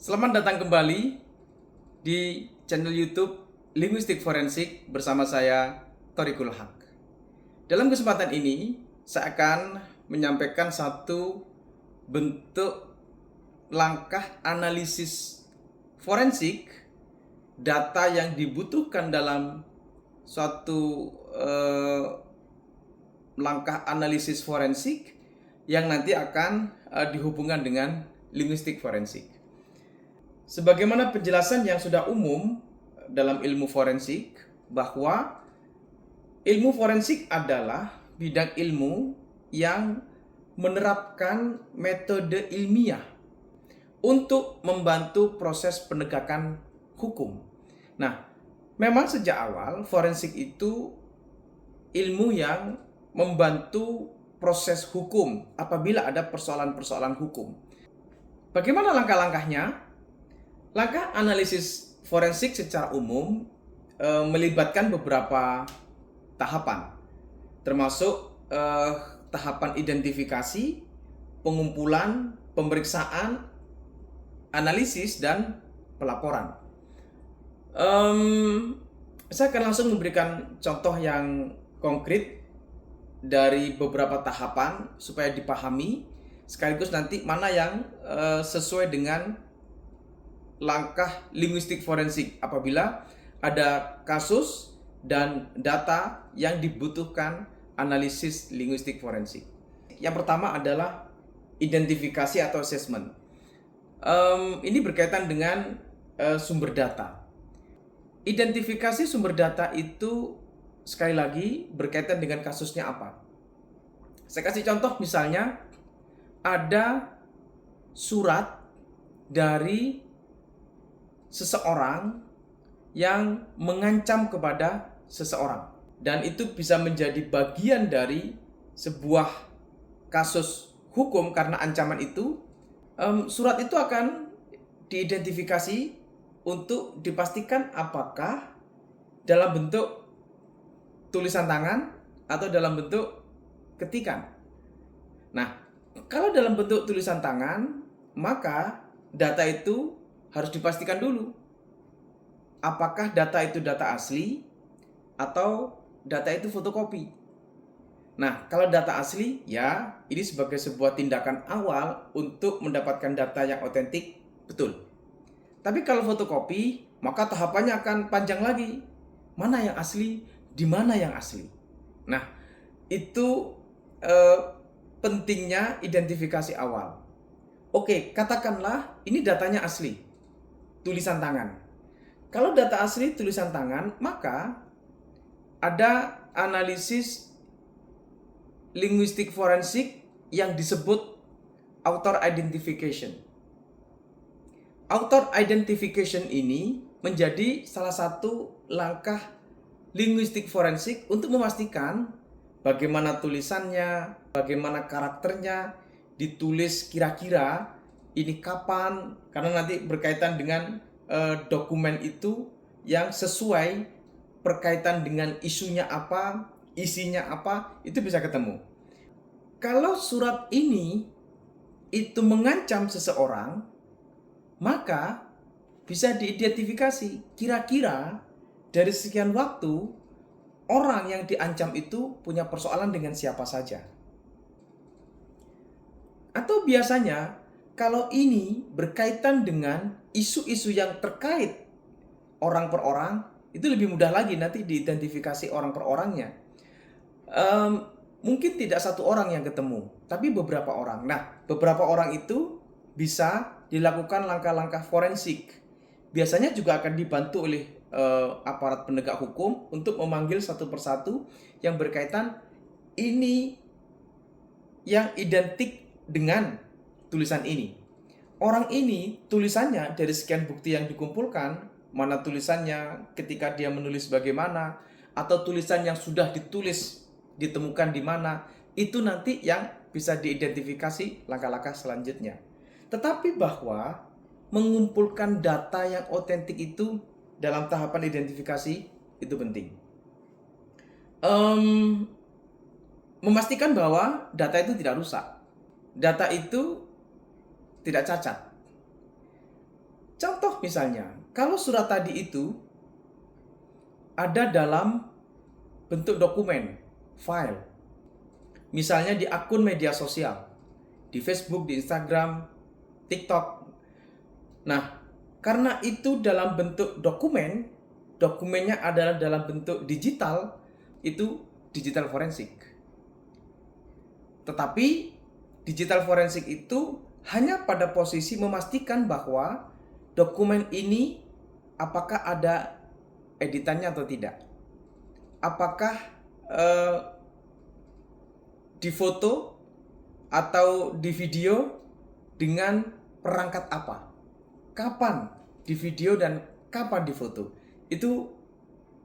Selamat datang kembali di channel YouTube Linguistik Forensik bersama saya Thoriqul Haq. Dalam kesempatan ini, saya akan menyampaikan satu bentuk langkah analisis forensik data yang dibutuhkan dalam suatu langkah analisis forensik yang nanti akan dihubungkan dengan linguistik forensik. Sebagaimana penjelasan yang sudah umum dalam ilmu forensik, bahwa ilmu forensik adalah bidang ilmu yang menerapkan metode ilmiah untuk membantu proses penegakan hukum. Nah, memang sejak awal forensik itu ilmu yang membantu proses hukum apabila ada persoalan-persoalan hukum. Bagaimana langkah-langkahnya? Langkah analisis forensik secara umum melibatkan beberapa tahapan, termasuk tahapan identifikasi, pengumpulan, pemeriksaan, analisis, dan pelaporan. Saya akan langsung memberikan contoh yang konkret dari beberapa tahapan supaya dipahami, sekaligus nanti mana yang sesuai dengan langkah linguistik forensik apabila ada kasus dan data yang dibutuhkan analisis linguistik forensik. Yang pertama adalah identifikasi atau assessment. Ini berkaitan dengan sumber data. Identifikasi sumber data itu sekali lagi berkaitan dengan kasusnya apa. Saya kasih contoh, misalnya ada surat dari seseorang yang mengancam kepada seseorang, dan itu bisa menjadi bagian dari sebuah kasus hukum karena ancaman itu. Surat itu akan diidentifikasi untuk dipastikan apakah dalam bentuk tulisan tangan atau dalam bentuk ketikan. Nah, kalau dalam bentuk tulisan tangan, maka data itu harus dipastikan dulu apakah data itu data asli atau data itu fotokopi. Nah, kalau data asli, ya ini sebagai sebuah tindakan awal untuk mendapatkan data yang otentik, betul. Tapi kalau fotokopi, maka tahapannya akan panjang lagi. Mana yang asli, di mana yang asli. Nah, itu pentingnya identifikasi awal. Oke, katakanlah ini datanya asli, tulisan tangan. Kalau data asli tulisan tangan, maka ada analisis linguistik forensik yang disebut author identification. Author identification ini menjadi salah satu langkah linguistik forensik untuk memastikan bagaimana tulisannya, bagaimana karakternya, ditulis kira-kira ini kapan, karena nanti berkaitan dengan dokumen itu yang sesuai berkaitan dengan isunya apa, isinya apa, itu bisa ketemu. Kalau surat ini itu mengancam seseorang, maka bisa diidentifikasi kira-kira dari sekian waktu orang yang diancam itu punya persoalan dengan siapa saja. Atau biasanya kalau ini berkaitan dengan isu-isu yang terkait orang per orang, itu lebih mudah lagi nanti diidentifikasi orang per orangnya. Mungkin tidak satu orang yang ketemu, tapi beberapa orang. Nah, beberapa orang itu bisa dilakukan langkah-langkah forensik. Biasanya juga akan dibantu oleh aparat penegak hukum untuk memanggil satu persatu yang berkaitan ini yang identik dengan tulisan ini. Orang ini tulisannya dari sekian bukti yang dikumpulkan, mana tulisannya ketika dia menulis bagaimana, atau tulisan yang sudah ditulis ditemukan di mana, itu nanti yang bisa diidentifikasi langkah-langkah selanjutnya. Tetapi bahwa mengumpulkan data yang otentik itu dalam tahapan identifikasi itu penting. Memastikan bahwa data itu tidak rusak, data itu tidak cacat. Contoh misalnya, kalau surat tadi itu ada dalam bentuk dokumen, file, misalnya di akun media sosial, di Facebook, di Instagram, TikTok. Nah, karena itu dalam bentuk dokumen, dokumennya adalah dalam bentuk digital, itu digital forensik. Tetapi digital forensik itu hanya pada posisi memastikan bahwa dokumen ini apakah ada editannya atau tidak. Apakah difoto atau di video dengan perangkat apa. Kapan di video dan kapan difoto. Itu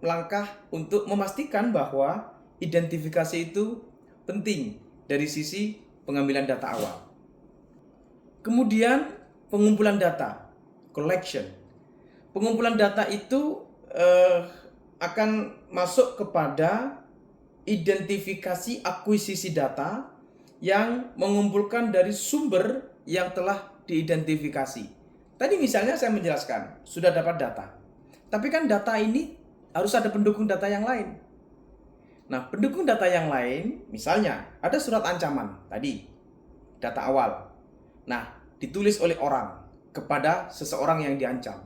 langkah untuk memastikan bahwa identifikasi itu penting dari sisi pengambilan data awal. Kemudian pengumpulan data, collection. Pengumpulan data itu akan masuk kepada identifikasi akuisisi data yang mengumpulkan dari sumber yang telah diidentifikasi. Tadi misalnya saya menjelaskan, sudah dapat data. Tapi kan data ini harus ada pendukung data yang lain. Nah, pendukung data yang lain, misalnya ada surat ancaman tadi, data awal. Nah, ditulis oleh orang kepada seseorang yang diancam.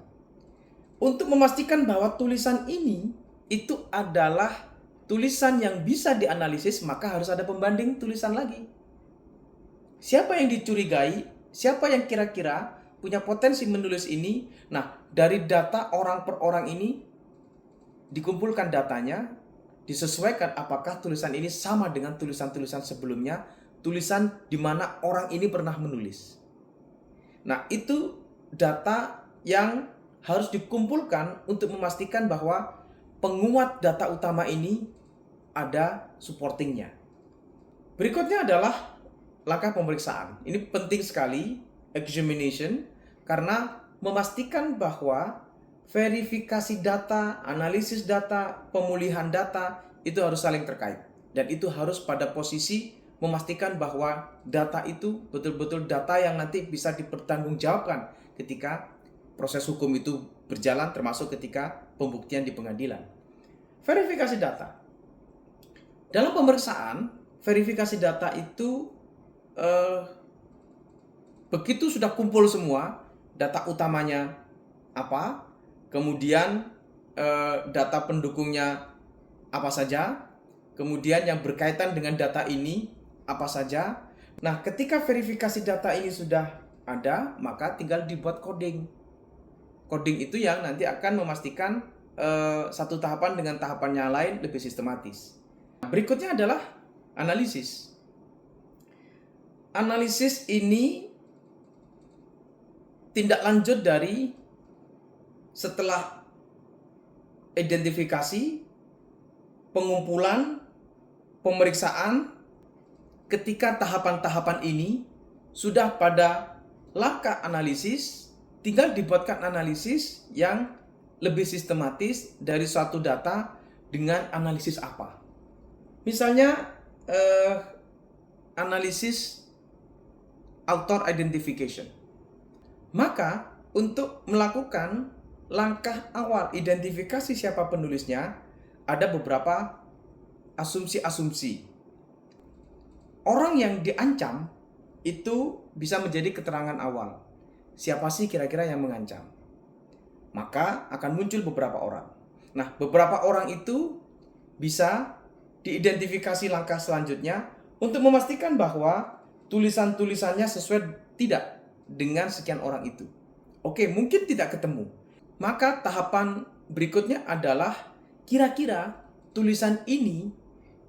Untuk memastikan bahwa tulisan ini itu adalah tulisan yang bisa dianalisis, maka harus ada pembanding tulisan lagi. Siapa yang dicurigai, siapa yang kira-kira punya potensi menulis ini. Nah, dari data orang per orang ini dikumpulkan datanya, disesuaikan apakah tulisan ini sama dengan tulisan-tulisan sebelumnya, tulisan di mana orang ini pernah menulis. Nah, itu data yang harus dikumpulkan untuk memastikan bahwa penguat data utama ini ada supportingnya. Berikutnya adalah langkah pemeriksaan. Ini penting sekali, examination, karena memastikan bahwa verifikasi data, analisis data, pemulihan data itu harus saling terkait. Dan itu harus pada posisi memastikan bahwa data itu betul-betul data yang nanti bisa dipertanggungjawabkan ketika proses hukum itu berjalan, termasuk ketika pembuktian di pengadilan. Verifikasi data. Dalam pemeriksaan, verifikasi data itu begitu sudah kumpul semua, data utamanya apa, kemudian data pendukungnya apa saja, kemudian yang berkaitan dengan data ini apa saja. Nah, ketika verifikasi data ini sudah ada, maka tinggal dibuat coding. Coding itu yang nanti akan memastikan satu tahapan dengan tahapannya lain lebih sistematis. Berikutnya adalah analisis. Analisis ini tindak lanjut dari setelah identifikasi, pengumpulan, pemeriksaan. Ketika tahapan-tahapan ini sudah pada langkah analisis, tinggal dibuatkan analisis yang lebih sistematis dari suatu data dengan analisis apa. Misalnya analisis author identification. Maka untuk melakukan langkah awal identifikasi siapa penulisnya, ada beberapa asumsi-asumsi. Orang yang diancam itu bisa menjadi keterangan awal. Siapa sih kira-kira yang mengancam? Maka akan muncul beberapa orang. Nah, beberapa orang itu bisa diidentifikasi langkah selanjutnya untuk memastikan bahwa tulisan-tulisannya sesuai tidak dengan sekian orang itu. Oke, mungkin tidak ketemu. Maka tahapan berikutnya adalah kira-kira tulisan ini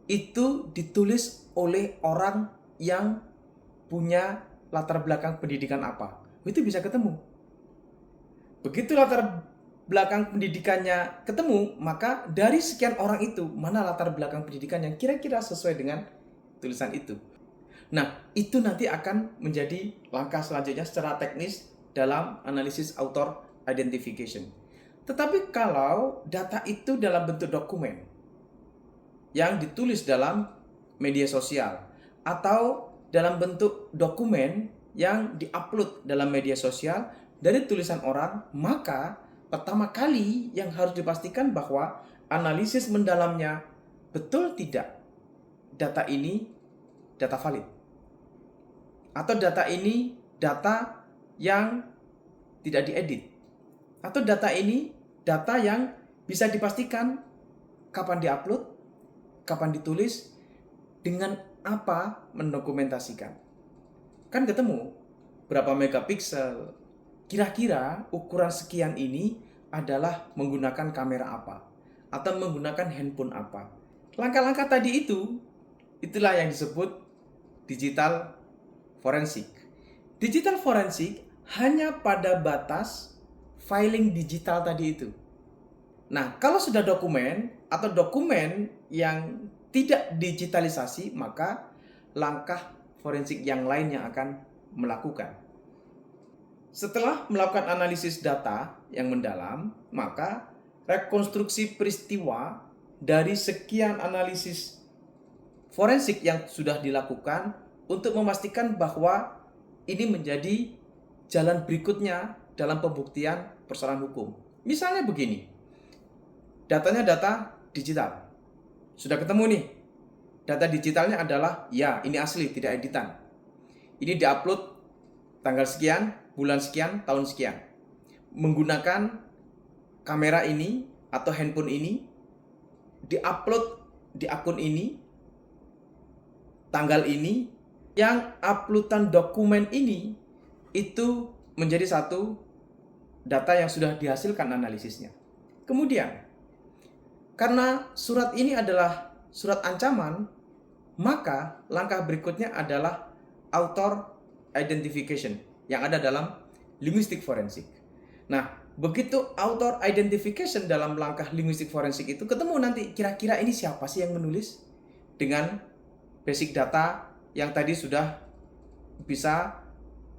itu ditulis oleh orang yang punya latar belakang pendidikan apa. Itu bisa ketemu. Begitu latar belakang pendidikannya ketemu, maka dari sekian orang itu, mana latar belakang pendidikan yang kira-kira sesuai dengan tulisan itu. Nah, itu nanti akan menjadi langkah selanjutnya secara teknis dalam analisis author identification. Tetapi kalau data itu dalam bentuk dokumen yang ditulis dalam media sosial atau dalam bentuk dokumen yang diupload dalam media sosial dari tulisan orang, maka pertama kali yang harus dipastikan bahwa analisis mendalamnya betul tidak data ini data valid. Atau data ini data yang tidak diedit. Atau data ini data yang bisa dipastikan kapan diupload, kapan ditulis, dengan apa mendokumentasikan. Kan ketemu berapa megapiksel, kira-kira ukuran sekian ini adalah menggunakan kamera apa atau menggunakan handphone apa. Langkah-langkah tadi itulah yang disebut digital forensik. Digital forensik hanya pada batas filing digital tadi itu. Nah, kalau sudah dokumen atau dokumen yang tidak digitalisasi, maka langkah forensik yang lain yang akan melakukan. Setelah melakukan analisis data yang mendalam, maka rekonstruksi peristiwa dari sekian analisis forensik yang sudah dilakukan untuk memastikan bahwa ini menjadi jalan berikutnya dalam pembuktian persoalan hukum. Misalnya begini, datanya data digital. Sudah ketemu nih, data digitalnya adalah, ya ini asli, tidak editan. Ini diupload tanggal sekian, bulan sekian, tahun sekian. Menggunakan kamera ini atau handphone ini, diupload di akun ini, tanggal ini, yang uploadan dokumen ini, itu menjadi satu data yang sudah dihasilkan analisisnya. Kemudian, karena surat ini adalah surat ancaman, maka langkah berikutnya adalah author identification yang ada dalam linguistik forensik. Nah, begitu author identification dalam langkah linguistik forensik itu ketemu nanti kira-kira ini siapa sih yang menulis dengan basic data yang tadi sudah bisa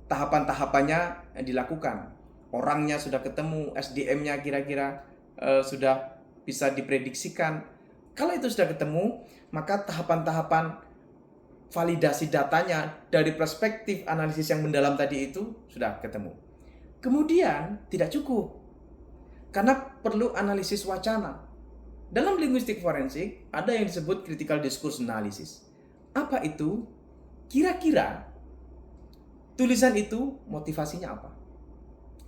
tahapan-tahapannya dilakukan. Orangnya sudah ketemu, SDM-nya kira-kira sudah bisa diprediksikan. Kalau itu sudah ketemu, maka tahapan-tahapan validasi datanya dari perspektif analisis yang mendalam tadi itu sudah ketemu. Kemudian tidak cukup, karena perlu analisis wacana. Dalam linguistik forensik ada yang disebut critical discourse analysis. Apa itu? Kira-kira tulisan itu motivasinya apa?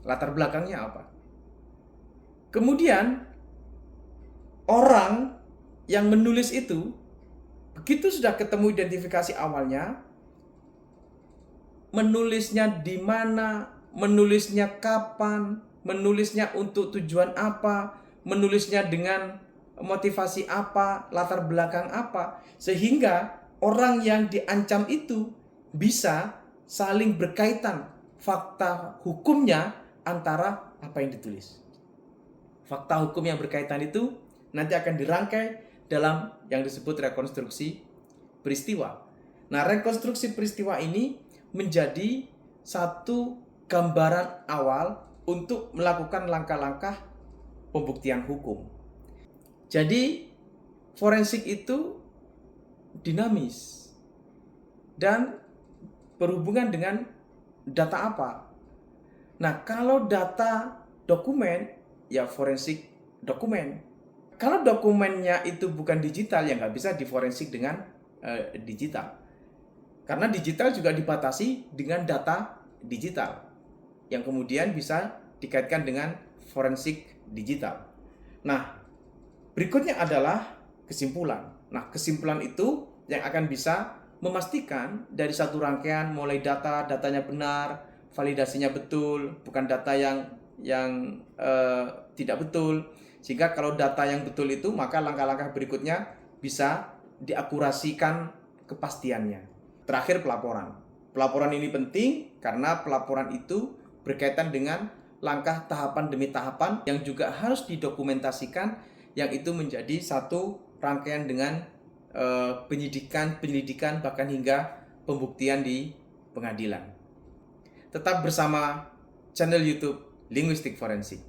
Latar belakangnya apa? Kemudian orang yang menulis itu, begitu sudah ketemu identifikasi awalnya, menulisnya di mana, menulisnya kapan, menulisnya untuk tujuan apa, menulisnya dengan motivasi apa, latar belakang apa, sehingga orang yang diancam itu bisa saling berkaitan fakta hukumnya antara apa yang ditulis. Fakta hukum yang berkaitan itu nanti akan dirangkai dalam yang disebut rekonstruksi peristiwa. Nah, rekonstruksi peristiwa ini menjadi satu gambaran awal untuk melakukan langkah-langkah pembuktian hukum. Jadi, forensik itu dinamis dan berhubungan dengan data apa. Nah, kalau data dokumen, ya forensik dokumen. Kalau dokumennya itu bukan digital, ya nggak bisa diforensik dengan digital. Karena digital juga dibatasi dengan data digital, yang kemudian bisa dikaitkan dengan forensik digital. Nah, berikutnya adalah kesimpulan. Nah, kesimpulan itu yang akan bisa memastikan dari satu rangkaian mulai datanya benar, validasinya betul, bukan data yang tidak betul. Sehingga kalau data yang betul itu, maka langkah-langkah berikutnya bisa diakurasikan kepastiannya. Terakhir, pelaporan. Pelaporan ini penting karena pelaporan itu berkaitan dengan langkah tahapan demi tahapan yang juga harus didokumentasikan, yang itu menjadi satu rangkaian dengan penyelidikan bahkan hingga pembuktian di pengadilan. Tetap bersama channel YouTube Linguistik Forensik.